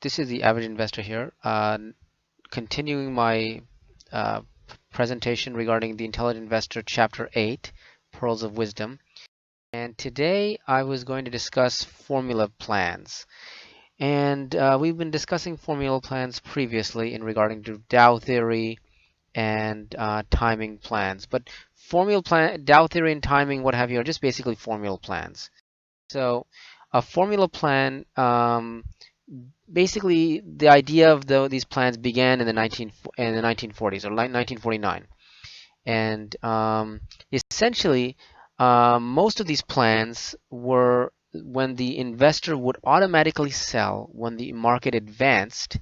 This is the average investor here, continuing my uh, presentation regarding the Intelligent Investor Chapter 8, Pearls of Wisdom. And today I was going to discuss formula plans. And we've been discussing formula plans previously in regarding to Dow theory and timing plans. But formula plan, Dow theory and timing, what have you, are just basically formula plans. So a formula plan, basically the idea of these plans began in the 1940s or 1949, and essentially most of these plans were when the investor would automatically sell when the market advanced,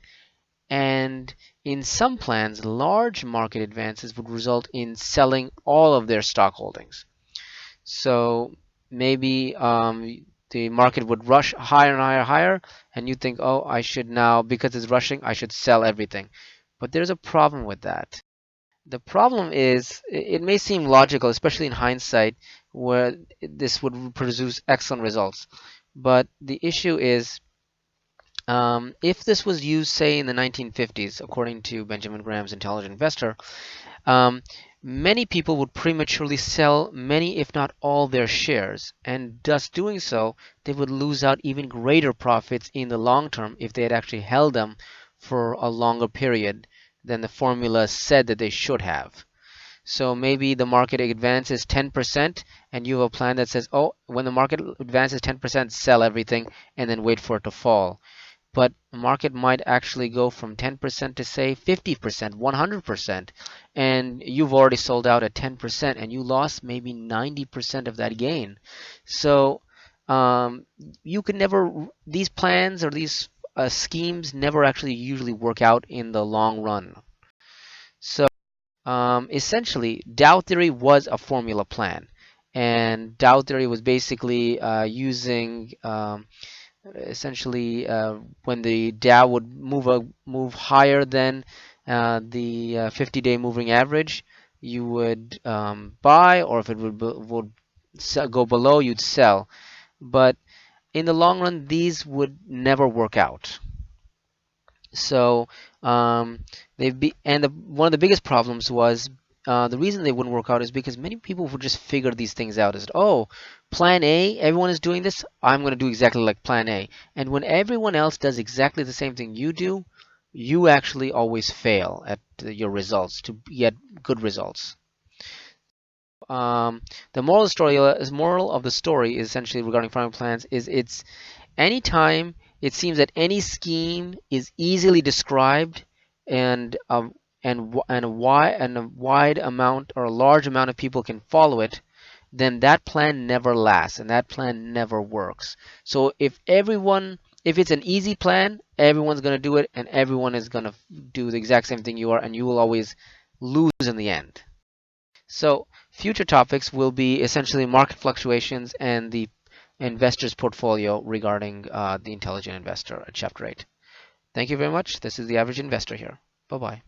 and in some plans large market advances would result in selling all of their stock holdings. So maybe the market would rush higher and higher, higher, and you think, oh, I should now, because it's rushing, I should sell everything. But there's a problem with that. The problem is, it may seem logical, especially in hindsight, where this would produce excellent results. But the issue is, if this was used, say, in the 1950s, according to Benjamin Graham's Intelligent Investor, um, many people would prematurely sell many, if not all, their shares, and thus doing so, they would lose out even greater profits in the long term if they had actually held them for a longer period than the formula said that they should have. So maybe the market advances 10% and you have a plan that says, oh, when the market advances 10%, sell everything and then wait for it to fall. But the market might actually go from 10% to say 50%, 100%, and you've already sold out at 10% and you lost maybe 90% of that gain. So um, you can never, these plans or these schemes never actually usually work out in the long run. So essentially, Dow theory was a formula plan, and Dow theory was basically using essentially when the Dow would move higher than the 50-day moving average, you would buy, or if it would go below, you'd sell. But in the long run, these would never work out. So one of the biggest problems was the reason they wouldn't work out is because many people would just figure these things out as, oh, plan A, everyone is doing this, I'm going to do exactly like plan A. And when everyone else does exactly the same thing you do, you actually always fail at your results to get good results. Um, the moral of the story is essentially regarding farming plans is it's anytime it seems that any scheme is easily described and a wide amount or a large amount of people can follow it, then that plan never lasts and that plan never works. So if it's an easy plan, everyone's going to do it and everyone is going to do the exact same thing you are, and you will always lose in the end. So future topics will be essentially market fluctuations and the investor's portfolio regarding the intelligent investor at Chapter 8. Thank you very much. This is the average investor here. Bye bye.